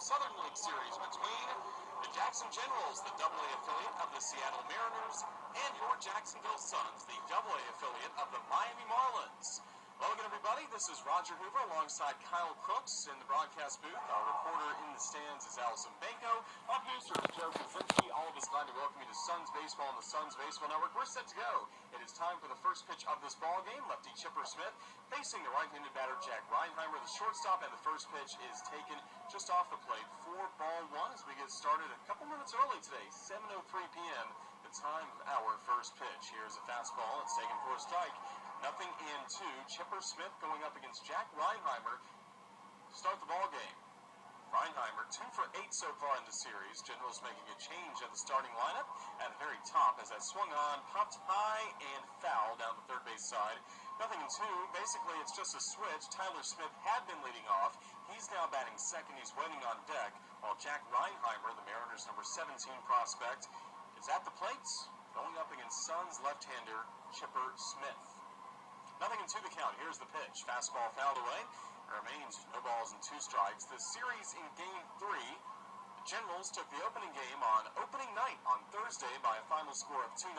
Southern League Series between the Jackson Generals, the AA affiliate of the Seattle Mariners, and your Jacksonville Suns, the AA affiliate of the Miami Marlins. Hello again, everybody. This is Roger Hoover alongside Kyle Crooks in the broadcast booth. Our reporter in the stands is Allison Banco. Our producer is Joe Kaczynski. All of us glad to welcome you to Suns Baseball on the Suns Baseball Network. We're set to go. It is time for the first pitch of this ball game. Lefty Chipper Smith facing the right-handed batter Jack Reinheimer, the shortstop, and the first pitch is taken just off the plate for ball one as we get started a couple minutes early today, 7:03 p.m., the time of our first pitch. Here's a fastball. It's taken for a strike. Nothing in two. Chipper Smith going up against Jack Reinheimer to start the ball game. Reinheimer 2 for 8 so far in the series. Generals making a change at the starting lineup at the very top as that swung on, popped high and foul down the third base side. Nothing in two. Basically, it's just a switch. Tyler Smith had been leading off. He's now batting second. He's waiting on deck while Jack Reinheimer, the Mariners' number 17 prospect, is at the plate going up against Suns left-hander Chipper Smith. Nothing in two the count. Here's the pitch. Fastball fouled away. It remains no balls and 2 strikes. The series in Game 3, the Generals took the opening game on opening night on Thursday by a final score of 2-0.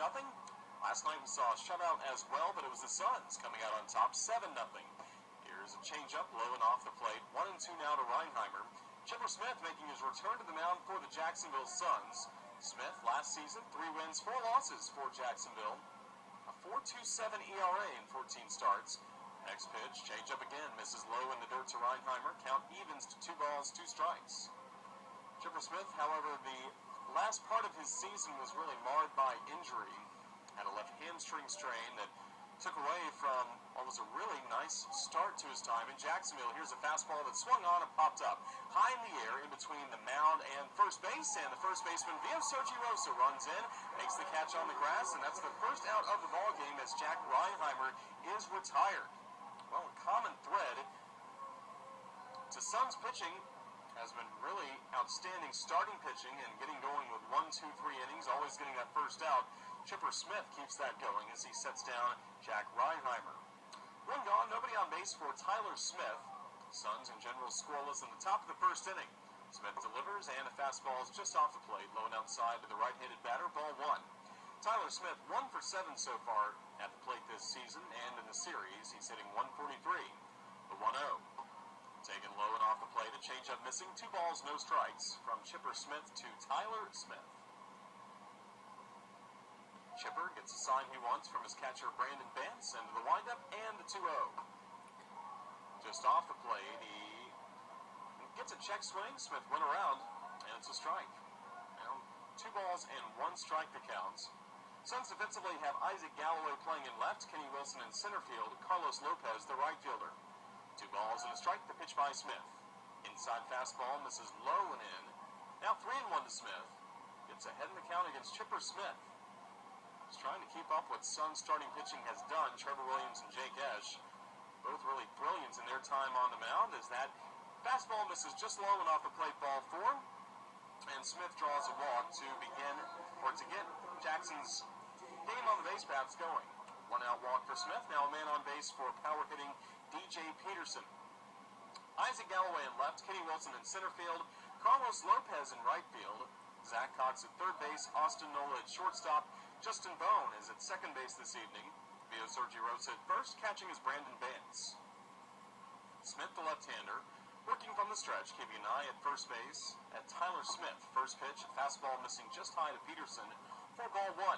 Last night we saw a shutout as well, but it was the Suns coming out on top 7-0. Here's a changeup low and off the plate. 1-2 now to Reinheimer. Chipper Smith making his return to the mound for the Jacksonville Suns. Smith last season 3 wins, 4 losses for Jacksonville. A 4.27 ERA in 14 starts. Next pitch, changeup again, misses low in the dirt to Reinheimer. Count evens to 2 balls, 2 strikes. Chipper Smith, however, the last part of his season was really marred by injury. Had a left hamstring strain that took away from what was a really nice start to his time in Jacksonville. Here's a fastball that swung on and popped up high in the air in between the mound and first base, and the first baseman Sergi Rosa runs in, makes the catch on the grass, and that's the first out of the ball game as Jack Reinheimer is retired. Well, a common thread to Suns pitching has been really outstanding starting pitching and getting going with 1, 2, 3 innings, always getting that first out. Chipper Smith keeps that going as he sets down Jack Reinheimer. 1 gone, nobody on base for Tyler Smith. Suns and Generals scoreless in the top of the first inning. Smith delivers, and a fastball is just off the plate, low and outside to the right-handed batter, ball 1. Tyler Smith 1 for 7 so far at the plate this season, and in the series, he's hitting 143. The 1-0. Taken low and off the plate, a changeup missing, 2 balls, no strikes from Chipper Smith to Tyler Smith. Chipper gets the sign he wants from his catcher Brandon Bance, into the windup and the 2-0. Just off the plate, he gets a check swing. Smith went around, and it's a strike. Now, 2 balls and 1 strike the counts. Suns defensively have Isaac Galloway playing in left, Kenny Wilson in center field, Carlos Lopez the right fielder. 2 balls and a strike, the pitch by Smith. Inside fastball misses low and in. Now 3-1 to Smith. Gets ahead in the count against Chipper Smith. He's trying to keep up what Suns starting pitching has done. Trevor Williams and Jake Esch, both really brilliant in their time on the mound, as that fastball misses just low and off the plate, ball 4. And Smith draws a walk to get Jackson's game on the base paths going. 1 out walk for Smith. Now a man on base for power hitting DJ Peterson. Isaac Galloway in left, Kenny Wilson in center field, Carlos Lopez in right field, Zach Cox at third base, Austin Nola at shortstop, Justin Bone is at second base this evening. Sergi Rosa at first, catching is Brandon Bance. Smith, the left-hander, working from the stretch, keeping an eye at first base at Tyler Smith. First pitch, fastball missing just high to Peterson for ball 1.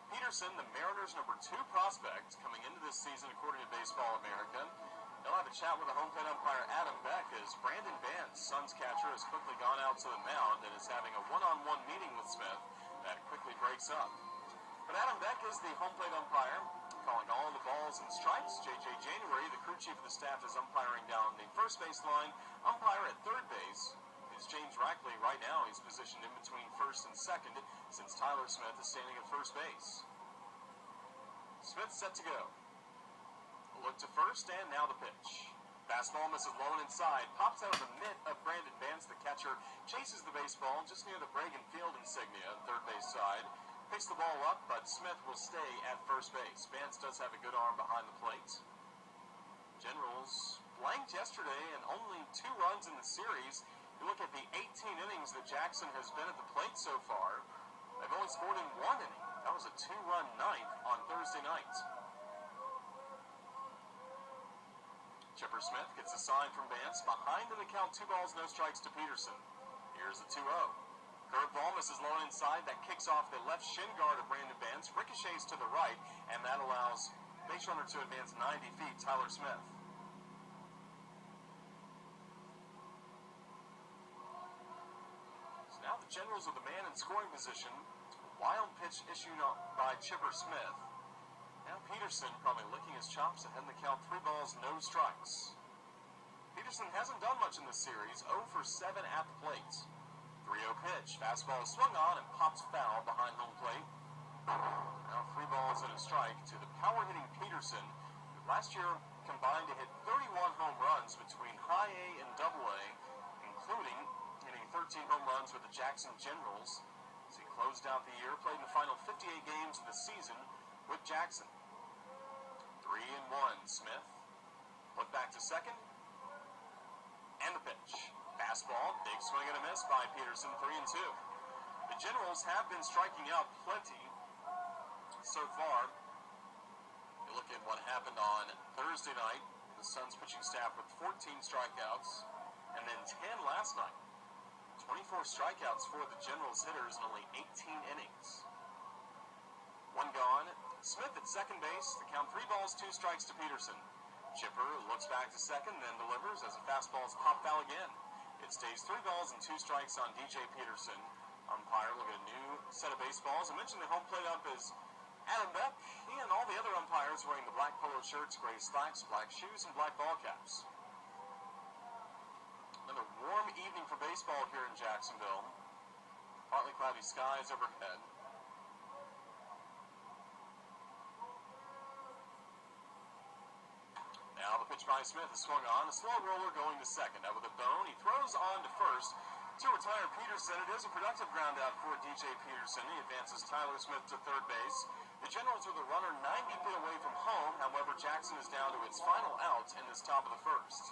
Peterson, the Mariners' number 2 prospect, coming into this season according to Baseball America. He'll have a chat with the home plate umpire Adam Beck as Brandon Bance, Suns catcher, has quickly gone out to the mound and is having a one-on-one meeting with Smith that quickly breaks up. But Adam Beck is the home plate umpire, calling all the balls and strikes. J.J. January, the crew chief of the staff, is umpiring down the first base line. Umpire at third base is James Rackley. Right now, he's positioned in between first and second since Tyler Smith is standing at first base. Smith set to go. A look to first, and now the pitch. Fastball misses low and inside. Pops out of the mitt of Brandon Bance. The catcher chases the baseball just near the Bragan Field insignia, third base side. Picks the ball up, but Smith will stay at first base. Bance does have a good arm behind the plate. Generals blanked yesterday and only 2 runs in the series. You look at the 18 Jackson has been at the plate so far. They've only scored in one inning. That was a 2-run ninth on Thursday night. Chipper Smith gets a sign from Vance. Behind in the count, 2 balls, no strikes to Peterson. Here's the 2-0. Curveball misses low and inside. That kicks off the left shin guard of Brandon Vance. Ricochets to the right, and that allows base runner to advance 90 feet, Tyler Smith. So now the Generals with the man in scoring position. Wild pitch issued by Chipper Smith. Now Peterson probably licking his chops ahead in the count. 3 balls, no strikes. Peterson hasn't done much in this series. 0 for 7 at the plate. 3-0 pitch. Fastball is swung on and pops foul behind home plate. Now 3 balls and a strike to the power-hitting Peterson, who last year combined to hit 31 home runs between high A and double A, including hitting 13 home runs with the Jackson Generals. As he closed out the year, played in the final 58 games of the season with Jackson. 3-1, Smith. Look back to second. And the pitch. Fastball, big swing and a miss by Peterson, 3-2. The Generals have been striking out plenty so far. You look at what happened on Thursday night. The Suns pitching staff with 14 strikeouts, and then 10 last night. 24 strikeouts for the Generals hitters in only 18 innings. 1 gone. Smith at second base. The count 3 balls, 2 strikes to Peterson. Chipper looks back to second, then delivers as the fastball is popped foul again. It stays 3 balls and 2 strikes on DJ Peterson. Umpire look at a new set of baseballs. I mentioned the home plate ump is Adam Beck. He and all the other umpires wearing the black polo shirts, gray slacks, black shoes, and black ball caps. Another warm evening for baseball here in Jacksonville. Partly cloudy skies overhead. Now the pitch by Smith is swung on. A slow roller going to second. Out with a bone, he throws on to first to retire Peterson. It is a productive ground out for DJ Peterson. He advances Tyler Smith to third base. The Generals with a runner 90 feet away from home. However, Jackson is down to its final out in this top of the first.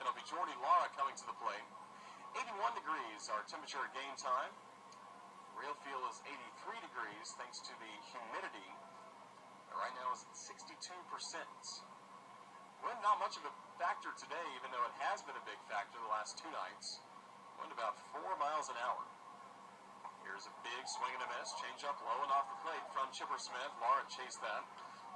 It'll be Jordy Lara coming to the plate. 81 degrees our temperature at game time. Real feel is 83 degrees thanks to the humidity. Right now is at 62%. Wind not much of a factor today, even though it has been a big factor the last 2 nights. Wind about 4 miles an hour. Here's a big swing and a miss. Change up low and off the plate from Chipper Smith. Lara chased that.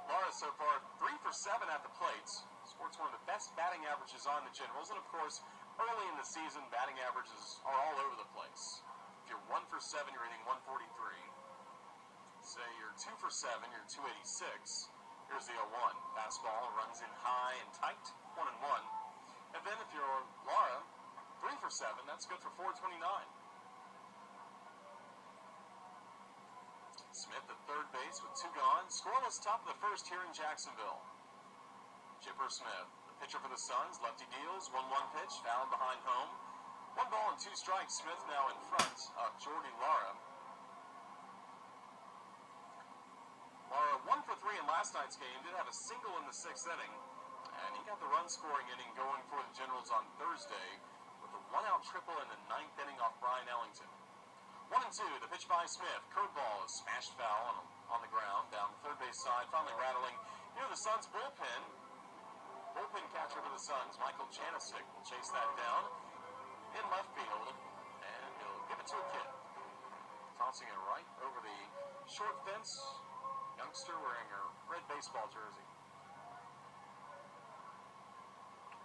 Lara so far 3 for 7 at the plate. Sports one of the best batting averages on the Generals. And of course, early in the season, batting averages are all over the place. If you're 1 for 7, you're hitting 143. Say you're 2 for 7, you're 286. Here's the 0-1. Fastball runs in high and tight, 1-1. And then if you're Lara, 3 for 7, that's good for 429. Smith at third base with 2 gone. Scoreless top of the first here in Jacksonville. Chipper Smith, the pitcher for the Suns, lefty deals, 1-1 pitch, fouled behind home. 1 ball and 2 strikes. Smith now in front of Jordy Lara. Lara 1 for 3 in last night's game, did have a single in the 6th inning, and he got the run-scoring inning going for the Generals on Thursday with a 1-out triple in the 9th inning off Brian Ellington. 1-2, the pitch by Smith. Curveball is smashed foul on the ground down the third base side, finally rattling near the Suns' bullpen. Bullpen catcher for the Suns, Michael Janisic, will chase that down in left field, and he'll give it to a kid. Tossing it right over the short fence. Youngster wearing her red baseball jersey.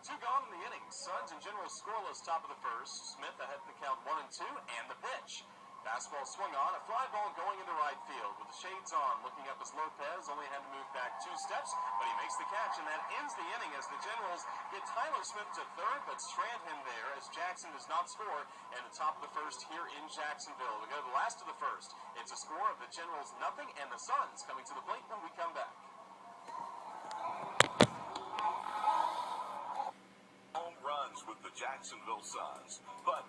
2 gone in the inning. Suns and Generals scoreless top of the first. Smith ahead in the count 1-2, and the pitch. Fastball swung on, a fly ball going into right field. With the shades on, looking up as Lopez only had to move back 2 steps, but he makes the catch, and that ends the inning as the Generals get Tyler Smith to third, but strand him there as Jackson does not score in the top of the first here in Jacksonville. We go to the last of the first. It's a score of the Generals 0 and the Suns coming to the plate when we come back. Home runs with the Jacksonville Suns, but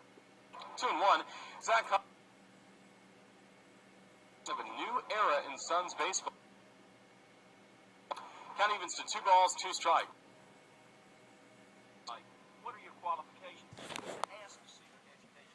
2-1. Zach of a new era in Suns baseball. Count evens to 2 balls, 2 strikes. What are your qualifications? Ask seperate education.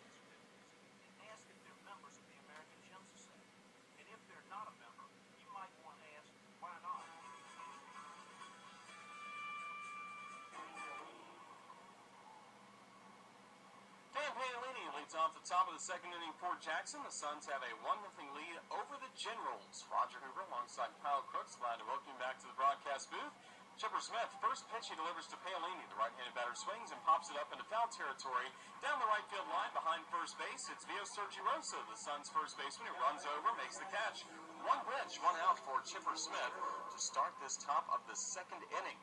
Top of the second inning for Jackson. The Suns have a 1-0 lead over the Generals. Roger Hoover alongside Kyle Crooks. Glad to welcome you back to the broadcast booth. Chipper Smith, first pitch he delivers to Paolini. The right-handed batter swings and pops it up into foul territory. Down the right field line behind first base, it's Vio Sergiosa, the Suns' first baseman, who runs over, makes the catch. One pitch, one out for Chipper Smith to start this top of the second inning.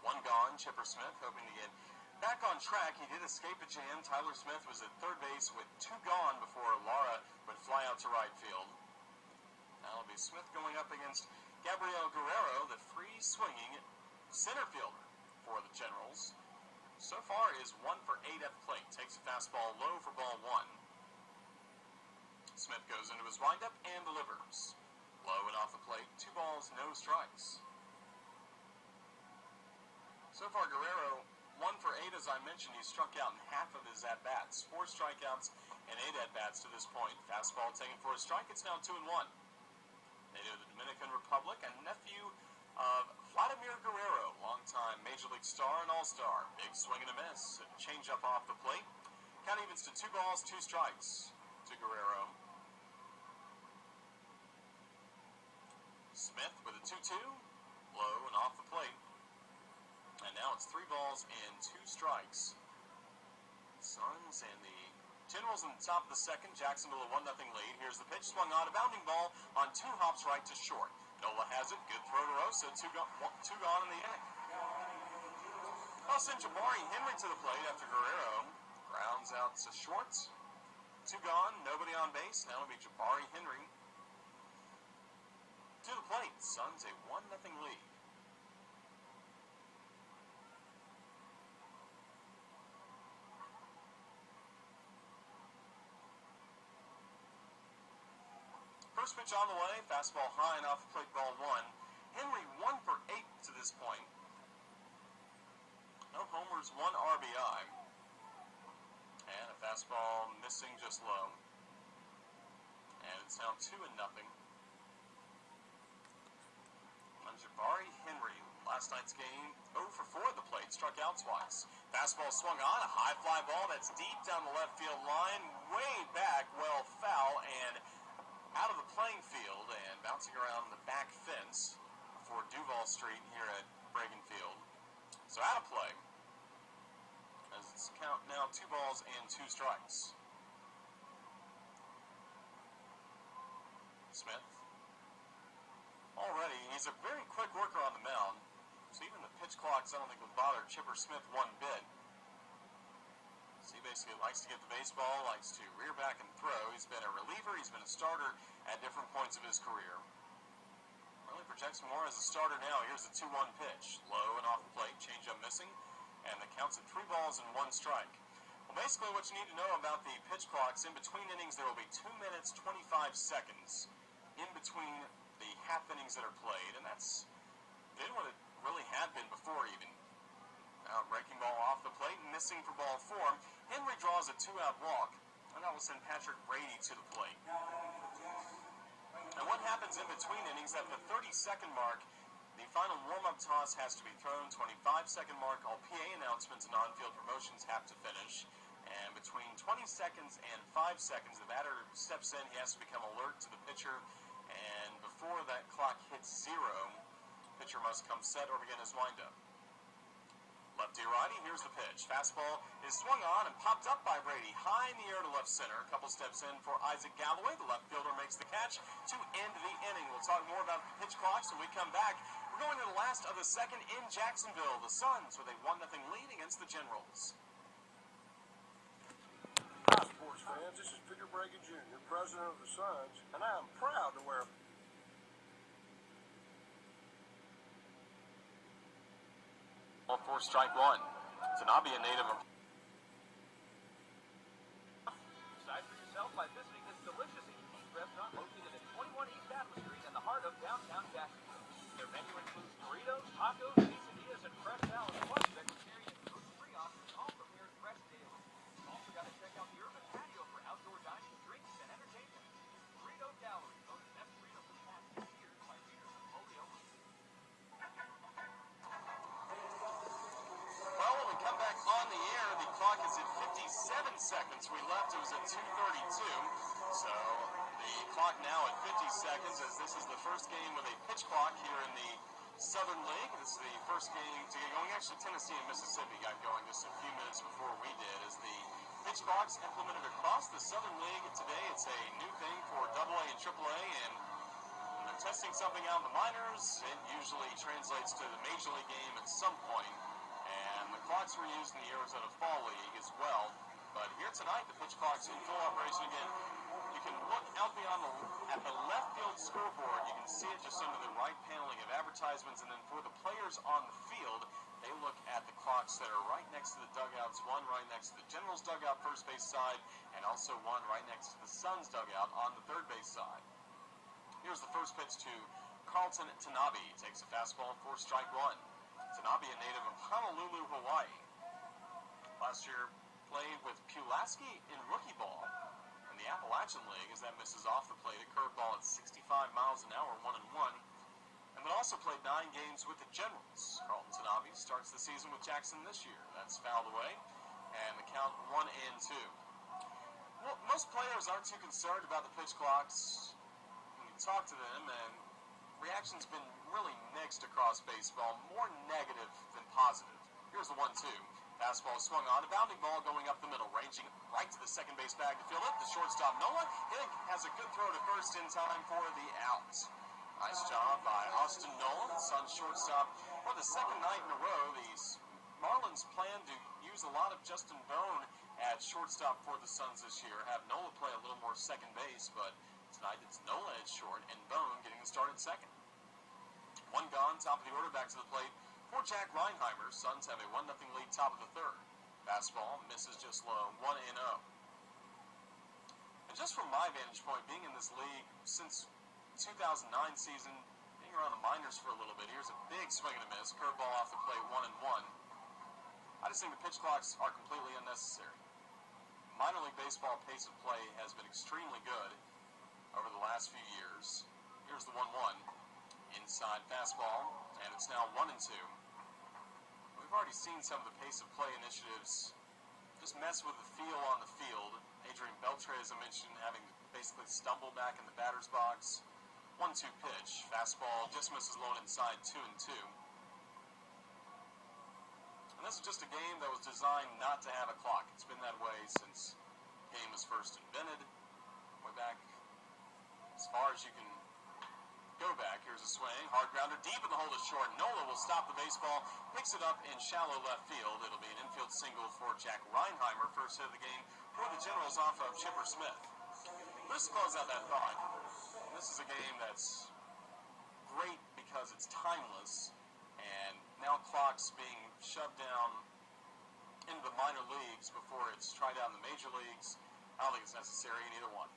One gone, Chipper Smith hoping to get back on track. He did escape a jam. Tyler Smith was at third base with two gone before Lara would fly out to right field. Now it'll be Smith going up against Gabriel Guerrero, the free-swinging center fielder for the Generals. So far is 1 for 8 at the plate. Takes a fastball low for ball 1. Smith goes into his windup and delivers. Low and off the plate. 2 balls, no strikes. So far, Guerrero 1 for 8, as I mentioned. He struck out in half of his at-bats. 4 strikeouts and 8 at-bats to this point. Fastball taken for a strike. It's now 2-1. Native of the Dominican Republic and nephew of Vladimir Guerrero, longtime Major League star and all-star. Big swing and a miss. Change up off the plate. Count evens to 2 balls, 2 strikes to Guerrero. Smith with a 2-2. Low and off the plate. And now it's 3 balls and 2 strikes. Suns and the Generals in the top of the second. Jacksonville a 1-0 lead. Here's the pitch. Swung on. A bounding ball on 2 hops right to short. Nola has it. Good throw to Rosa. Two gone in the inning. I'll send Jabari Henry to the plate after Guerrero grounds out to short. 2 gone. Nobody on base. Now it'll be Jabari Henry to the plate. Suns a 1-0 lead. First pitch on the way, fastball high and off the plate, ball 1. Henry 1 for 8 to this point. No homers, 1 RBI. And a fastball missing just low. And it's now 2-0. And Jabari Henry, last night's game, 0 for 4 at the plate, struck out twice. Fastball swung on, a high fly ball that's deep down the left field line, way back, well foul, and out of the playing field and bouncing around the back fence for Duval Street here at Bragan Field. So out of play. As it's count now 2 balls and 2 strikes. Smith. Already, he's a very quick worker on the mound. So even the pitch clocks I don't think would bother Chipper Smith one bit. He basically likes to get the baseball, likes to rear back and throw. He's been a reliever, he's been a starter at different points of his career. Really projects more as a starter now. Here's the 2-1 pitch. Low and off the plate, changeup missing, and the count's at 3 balls and 1 strike. Well, basically what you need to know about the pitch clocks, in between innings there will be 2 minutes, 25 seconds in between the half innings that are played, and that's been what it really had been before even. Now breaking ball off the plate and missing for ball 4. Henry draws a 2-out walk, and that will send Patrick Brady to the plate. And what happens in between innings at the 30-second mark, the final warm-up toss has to be thrown. 25-second mark, all PA announcements and on-field promotions have to finish. And between 20 seconds and 5 seconds, the batter steps in. He has to become alert to the pitcher. And before that clock hits 0, pitcher must come set or begin his windup. Lefty-righty, here's the pitch. Fastball is swung on and popped up by Brady. High in the air to left center. A couple steps in for Isaac Galloway. The left fielder makes the catch to end the inning. We'll talk more about the pitch clocks when we come back. We're going to the last of the second in Jacksonville. The Suns with a 1-0 lead against the Generals. Hi, sports fans. This is Peter Bragan Jr., president of the Suns, and I am proud to wear 4 strike 1. Tanabe, a native of. Decide for yourself by visiting this delicious and unique restaurant located at 21 East Apple Street in the heart of downtown Jacksonville. Their menu includes burritos, tacos, quesadillas, and fresh salads, plus vegetarian and gluten-free options, all prepared fresh daily. Also got to check out the urban patio for outdoor dining, drinks, and entertainment. Burrito Gallery, voted best burrito for the past 10 years by readers of Polio. Well, when we come back on the air, the clock is at 57 seconds. We left, it was at 2:32. So the clock now at 50 seconds, as this is the first game with a pitch clock here in the Southern League. This is the first game to get going. Actually, Tennessee and Mississippi got going just a few minutes before we did, as the pitch clocks implemented across the Southern League. Today, it's a new thing for AA and AAA, and when they're testing something out in the minors, it usually translates to the Major League game at some point. And the clocks were used in the Arizona Fall League as well. But here tonight, the pitch clock's in full operation again. You can look out beyond at the left field scoreboard. You can see it just under the right paneling of advertisements. And then for the players on the field, they look at the clocks that are right next to the dugouts, one right next to the Generals dugout first base side, and also one right next to the Suns dugout on the third base side. Here's the first pitch to Carlton Tanabe. Takes a fastball for strike one. Tanabe, a native of Honolulu, Hawaii. Last year played with Pulaski in rookie ball in the Appalachian League, as that misses off the plate. A curveball at 65 miles an hour, 1-1. And then also played 9 games with the Generals. Carlton Tanabe starts the season with Jackson this year. That's fouled away, and the count 1-2. Well, most players aren't too concerned about the pitch clocks. When you talk to them, and reaction's been really mixed across baseball, more negative than positive. Here's the 1-2. Fastball swung on, a bounding ball going up the middle, ranging right to the second base bag to field it. The shortstop, Nola, has a good throw to first in time for the out. Nice job by Austin Nolan, Suns shortstop. For the second night in a row, the Marlins plan to use a lot of Justin Bone at shortstop for the Suns this year. Have Nola play a little more second base, but tonight it's Nola at short and Bone getting the start at second. One gone, top of the order, back to the plate for Jack Reinheimer. Suns have a 1-0 lead, top of the third. Fastball misses just low, 1-0. And just from my vantage point, being in this league since 2009 season, being around the minors for a little bit, here's a big swing and a miss. Curveball off the plate, 1-1. I just think the pitch clocks are completely unnecessary. Minor league baseball pace of play has been extremely good over the last few years. Here's the 1-1. Inside fastball, and it's now 1-2. We've already seen some of the pace of play initiatives just mess with the feel on the field. Adrian Beltre, as I mentioned, having to basically stumble back in the batter's box. 1-2 pitch. Fastball just misses low inside, 2-2. And this is just a game that was designed not to have a clock. It's been that way since the game was first invented. Way back as far as you can go back. Here's a swing. Hard grounder deep in the hole to short. Nola will stop the baseball. Picks it up in shallow left field. It'll be an infield single for Jack Reinheimer. First hit of the game for the Generals off of Chipper Smith. Let's close out that thought. This is a game that's great because it's timeless, and now clocks being shoved down into the minor leagues before it's tried out in the major leagues. I don't think it's necessary in either one.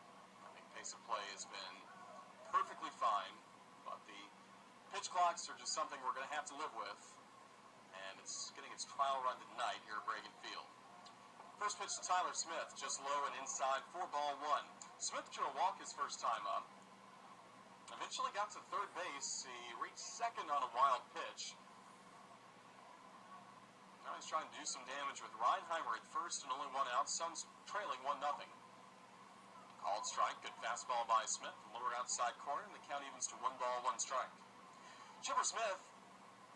I think pace of play has been perfectly fine, but the pitch clocks are just something we're going to have to live with, and it's getting its trial run tonight here at Reagan Field. First pitch to Tyler Smith, just low and inside, 4-1. Smith drew a walk his first time up. Eventually got to third base. He reached second on a wild pitch. Now he's trying to do some damage with Reinheimer at first and only one out. Suns trailing 1-0. Called strike. Good fastball by Smith. Lower outside corner, and the count evens to 1 ball, 1 strike. Chipper Smith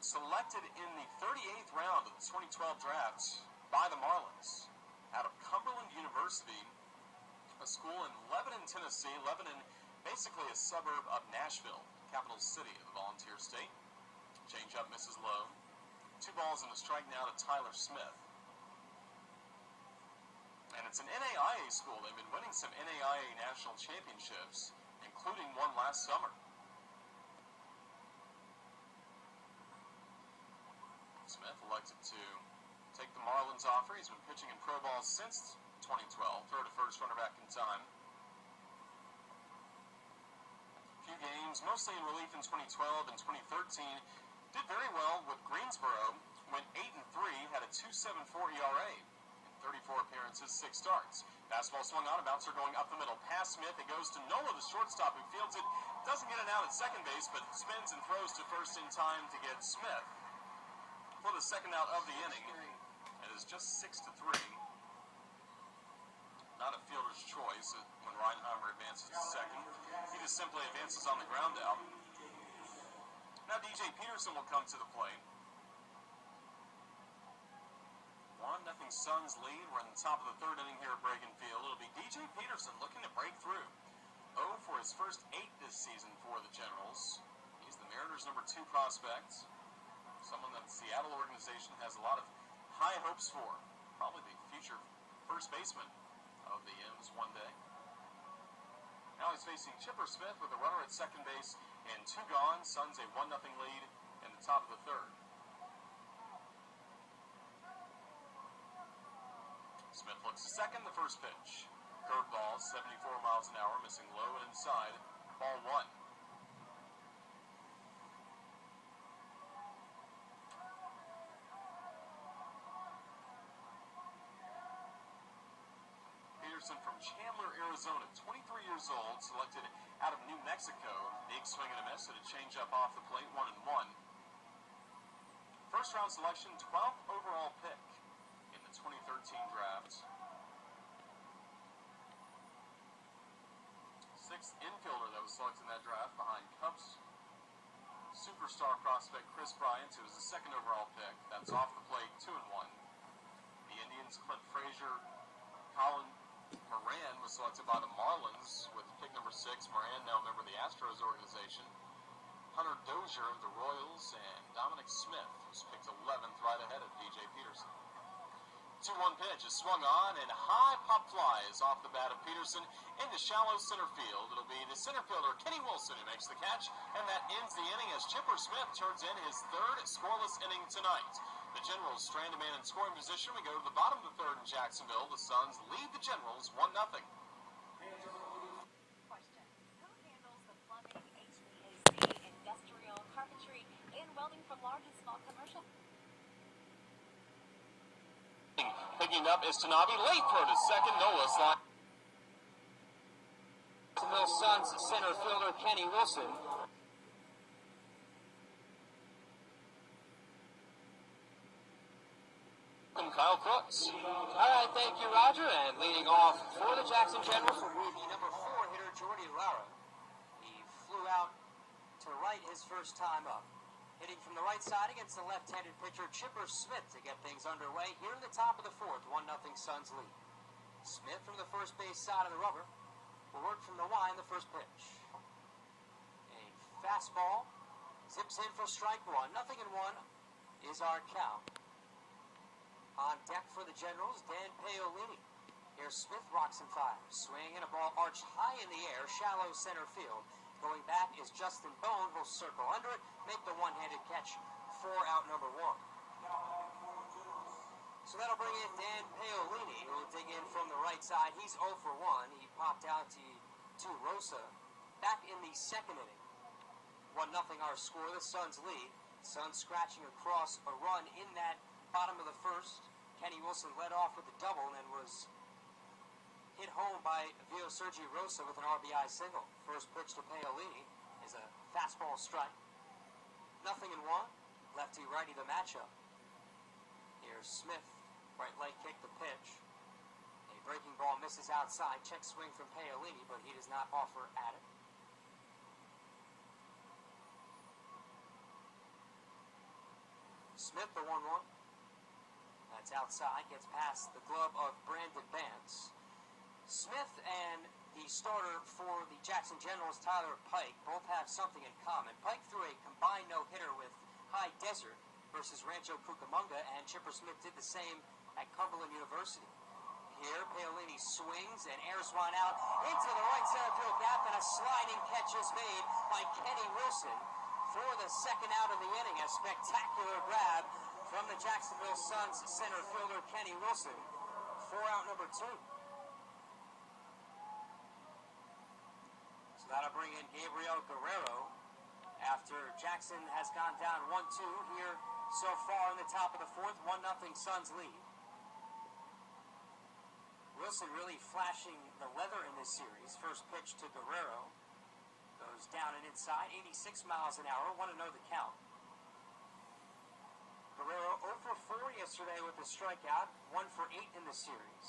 selected in the 38th round of the 2012 draft by the Marlins out of Cumberland University, a school in Lebanon, Tennessee. Lebanon, basically a suburb of Nashville, capital city of the Volunteer State. Changeup misses low. 2 balls and a strike now to Tyler Smith. And it's an NAIA school. They've been winning some NAIA national championships, including one last summer. Smith elected to take the Marlins offer. He's been pitching in pro ball since 2012. Throw to first, runner back in time. A few games, mostly in relief in 2012 and 2013. Did very well with Greensboro. Went 8-3, had a 2.74 ERA. 34 appearances, 6 starts. Fastball swung on, a bouncer going up the middle. Past Smith, it goes to Nola, the shortstop, who fields it. Doesn't get it out at second base, but spins and throws to first in time to get Smith for the second out of the inning. It is just 6-3. batter advances to second. He just simply advances on the ground out. Now DJ Peterson will come to the plate. 1-0 Suns lead. We're in the top of the third inning here at Bragan Field. It'll be DJ Peterson looking to break through. 0 for his first 8 this season for the Generals. He's the Mariners' number 2 prospect. Someone that the Seattle organization has a lot of high hopes for. Probably the future first baseman of the M's one day. Now he's facing Chipper Smith with a runner at second base and 2 gone. Suns a 1-0 lead in the top of the third. Smith looks to second, the first pitch. Curveball, 74 miles an hour, missing low and inside. Ball 1. Peterson from Chandler, Arizona, 23 years old, selected out of New Mexico. Big swing and a miss at a changeup off the plate, 1-1. First round selection, 12th overall pick in the 2013 draft. 6th infielder that was selected in that draft behind Cubs superstar prospect Chris Bryant, who was the 2nd overall pick. That's off the plate, 2-1. The Indians, Clint Frazier, Colin Moran was selected by the Marlins with pick number 6. Moran, now a member of the Astros organization. Hunter Dozier of the Royals, and Dominic Smith was picked 11th, right ahead of DJ Peterson. 2-1 pitch is swung on, and high pop fly is off the bat of Peterson into shallow center field. It'll be the center fielder, Kenny Wilson, who makes the catch, and that ends the inning as Chipper Smith turns in his 3rd scoreless inning tonight. The Generals strand a man in scoring position. We go to the bottom of the 3rd in Jacksonville. The Suns lead the Generals 1-0. Question. Who handles the plumbing, HVAC, industrial, carpentry, and welding for large and small commercial? Picking up is Tanabe. Late throw to second. Nola slide. Jacksonville Suns center fielder Kenny Wilson. Kyle Crooks. All right, thank you, Roger. And leading off for the Jackson Generals will be the number 4 hitter, Jordy Lara. He flew out to right his first time up. Hitting from the right side against the left-handed pitcher Chipper Smith to get things underway here in the top of the 4th, 1-0 Suns lead. Smith from the first base side of the rubber will work from the Y in the first pitch. A fastball zips in for strike 1. 0-1 is our count. On deck for the Generals, Dan Paolini. Here's Smith, rocks and fires. Swing and a ball arched high in the air, shallow center field. Going back is Justin Bone, who'll circle under it, make the one-handed catch for out number 1. So that'll bring in Dan Paolini, who will dig in from the right side. He's 0 for 1. He popped out to Rosa back in the 2nd inning. 1-0 our score. The Suns lead. Suns scratching across a run in that bottom of the 1st. Kenny Wilson led off with a double and then was hit home by Vio Sergi Rosa with an RBI single. First pitch to Paolini is a fastball strike. 0-1. Lefty-righty the matchup. Here's Smith. Right leg kick the pitch. A breaking ball misses outside. Check swing from Paolini, but he does not offer at it. Smith, the 1-1. That's outside. Gets past the glove of Brandon Bance. Smith and the starter for the Jackson Generals, Tyler Pike, both have something in common. Pike threw a combined no-hitter with High Desert versus Rancho Cucamonga, and Chipper Smith did the same at Cumberland University. Here, Paolini swings and airs one out into the right center field gap, and a sliding catch is made by Kenny Wilson for the 2nd out of the inning. A spectacular grab from the Jacksonville Suns center fielder Kenny Wilson for out number 2. So that'll bring in Gabriel Guerrero after Jackson has gone down 1-2 here so far in the top of the 4th. 1-0 Suns lead. Wilson really flashing the leather in this series. First pitch to Guerrero. Goes down and inside. 86 miles an hour. Want to know the count. Guerrero 0 for 4 yesterday with a strikeout. 1 for 8 in the series.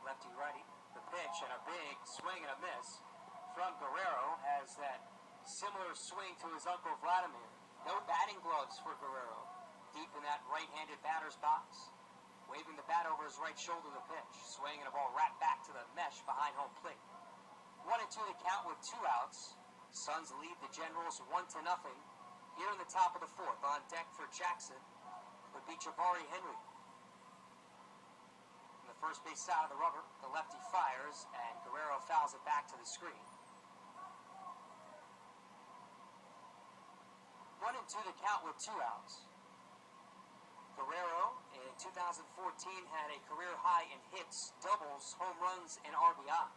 Lefty-righty. The pitch and a big swing and a miss. from Guerrero has that similar swing to his uncle Vladimir. No batting gloves for Guerrero. Deep in that right-handed batter's box. Waving the bat over his right shoulder to pitch. Swinging a ball right back to the mesh behind home plate. 1-2 the count with 2 outs. Suns lead the Generals 1-0. Here in the top of the 4th, on deck for Jackson would be Jabari Henry. From the first base side of the rubber, the lefty fires, and Guerrero fouls it back to the screen. 1-2 the count with 2 outs. Guerrero in 2014 had a career high in hits, doubles, home runs, and RBI.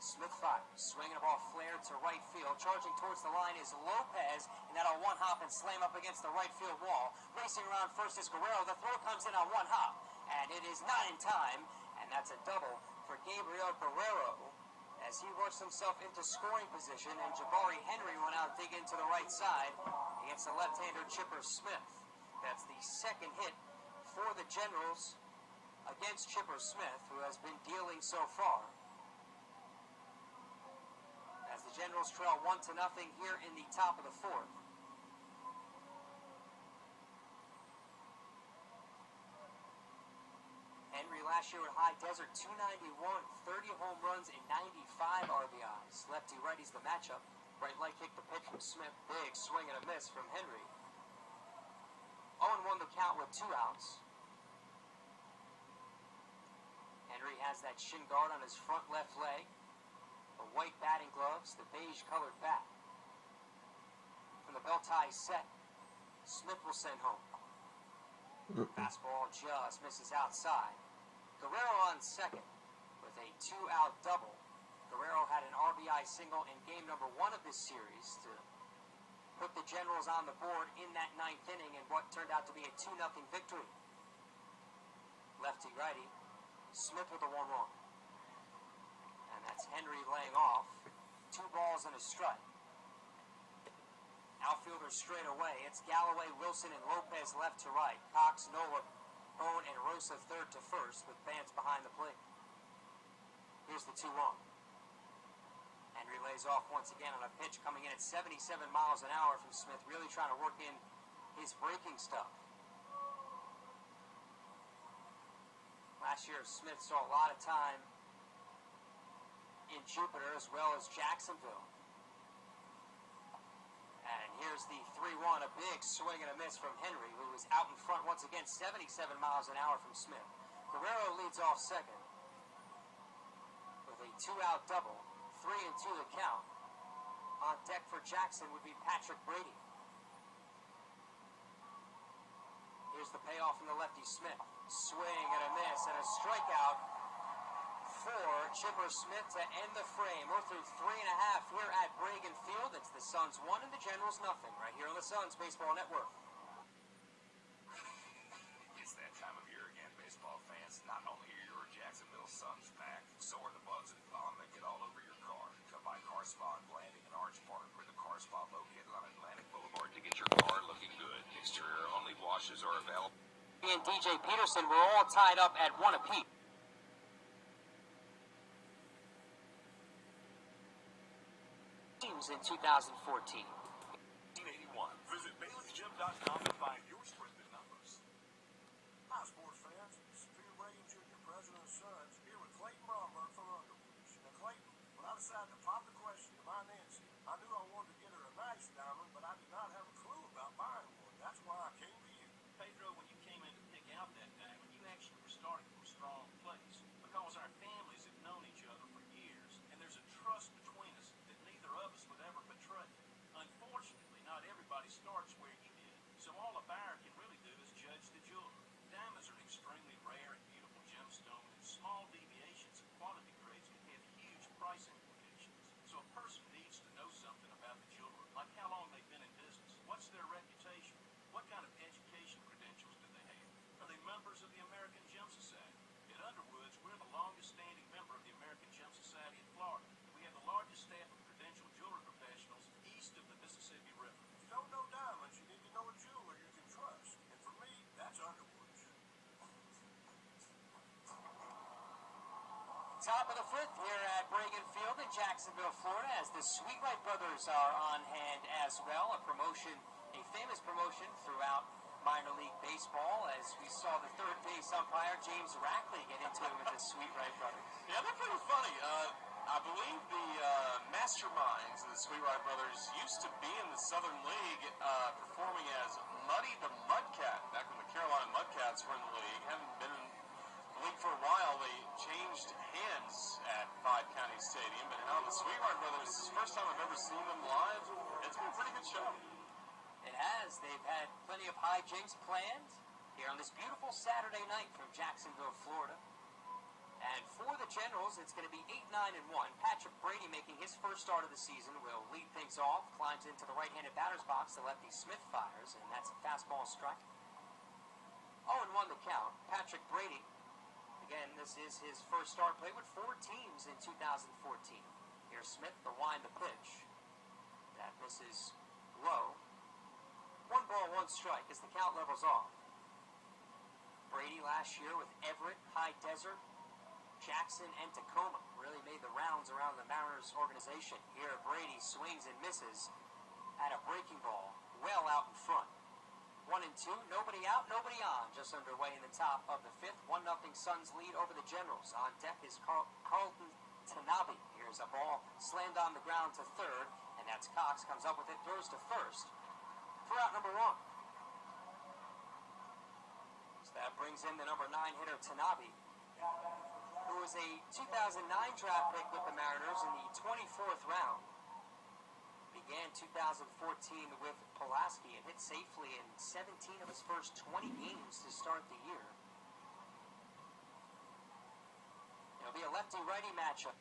Smith fires, swinging a ball flared to right field. Charging towards the line is Lopez, and that'll one hop and slam up against the right field wall. Racing around first is Guerrero. The throw comes in on one hop, and it is not in time, and that's a double for Gabriel Guerrero as he works himself into scoring position, and Jabari Henry went out digging to the right side against the left-hander Chipper Smith. That's the second hit for the Generals against Chipper Smith, who has been dealing so far. As the Generals trail 1-0 here in the top of the 4th. Henry last year at High Desert, 291, 30 home runs and 95 RBIs. Lefty-righty's the matchup. Right leg kick the pitch from Smith. Big swing and a miss from Henry. 0-1 the count with 2 outs. Henry has that shin guard on his front left leg. The white batting gloves, the beige-colored bat. From the belt tie set, Smith will send home. Fastball just misses outside. Guerrero on second with a 2-out double. Guerrero had an RBI single in game number 1 of this series to put the Generals on the board in that 9th inning in what turned out to be a 2-0 victory. Lefty-righty, Smith with a 1-1. And that's Henry laying off. 2 balls and a strike. Outfielders straight away. It's Galloway, Wilson, and Lopez left to right. Cox, Nola, Bone, and Rosa third to first with Vance behind the plate. Here's the 2-1. Henry lays off once again on a pitch coming in at 77 miles an hour from Smith, really trying to work in his breaking stuff. Last year, Smith saw a lot of time in Jupiter as well as Jacksonville. And here's the 3-1, a big swing and a miss from Henry, who was out in front once again, 77 miles an hour from Smith. Guerrero leads off second with a 2-out double, 3-2 the count. On deck for Jackson would be Patrick Brady. Here's the payoff from the lefty Smith. Swing and a miss and a strikeout for Chipper Smith to end the frame. We're through 3.5 here at Bragan Field. It's the Suns 1 and the Generals nothing right here on the Suns Baseball Network. It's that time of year again, baseball fans. Not only are your Jacksonville Suns back, so are the bugs and bomb that get all over your car. Come by Car Spa and Blanding in Orange Park, where the Car Spa located on Atlantic Boulevard to get your car looking good. Exterior only washes are available. He and DJ Peterson were all tied up at 1 apiece. In 2014. 1981. Visit Bailey'sGym.com to find your scripted numbers. Hi, sports fans. This is Peter Bragan Jr., president of the Suns, here with Clayton Bromberg from Underwoods. Now, Clayton, when I decided to pop the question to my Nancy, I knew I wanted to get her a nice diamond, but I did not have a clue about buying one. That's why I came to you. Pedro, when you came in to pick out that diamond, you actually were starting from a strong place because our families have known each other for years, and there's a trust between us that neither of us would ever betray. Unfortunately, not everybody starts where you did, so all a buyer can really Top of the fifth here at Bragan Field in Jacksonville, Florida, as the Sweetwright brothers are on hand as well. A famous promotion throughout minor league baseball, as we saw the third base umpire, James Rackley, get into it with the Sweetwright brothers. Yeah, they're pretty funny. I believe the masterminds of the Sweetwright brothers used to be in the Southern League performing as Muddy the Mudcat back when the Carolina Mudcats were in the league. Haven't been in the league for a while. They changed hands at Five County Stadium, but now the Sweetwright brothers, this is the first time I've ever seen them live. It's been a pretty good show. It has. They've had plenty of hijinks planned here on this beautiful Saturday night from Jacksonville, Florida. And for the Generals, it's going to be 8-9-1. Patrick Brady, making his first start of the season, will lead things off, climbs into the right-handed batter's box. The lefty Smith fires, and that's a fastball strike. 0-1 the count. Patrick Brady, again, this is his first start. Played with 4 teams in 2014. Here's Smith, the wind, the pitch. That misses low. 1 ball, 1 strike as the count levels off. Brady last year with Everett, High Desert, Jackson, and Tacoma really made the rounds around the Mariners organization. Here Brady swings and misses at a breaking ball well out in front. 1-2, nobody out, nobody on. Just underway in the top of the fifth. 1-0 Suns lead over the Generals. On deck is Carlton Tanabe. Here's a ball slammed on the ground to third, and that's Cox. Comes up with it, throws to first for out number 1. So that brings in the number 9 hitter Tanabe, who was a 2009 draft pick with the Mariners in the 24th round. Began 2014 with Pulaski and hit safely in 17 of his first 20 games to start the year. It'll be a lefty-righty matchup.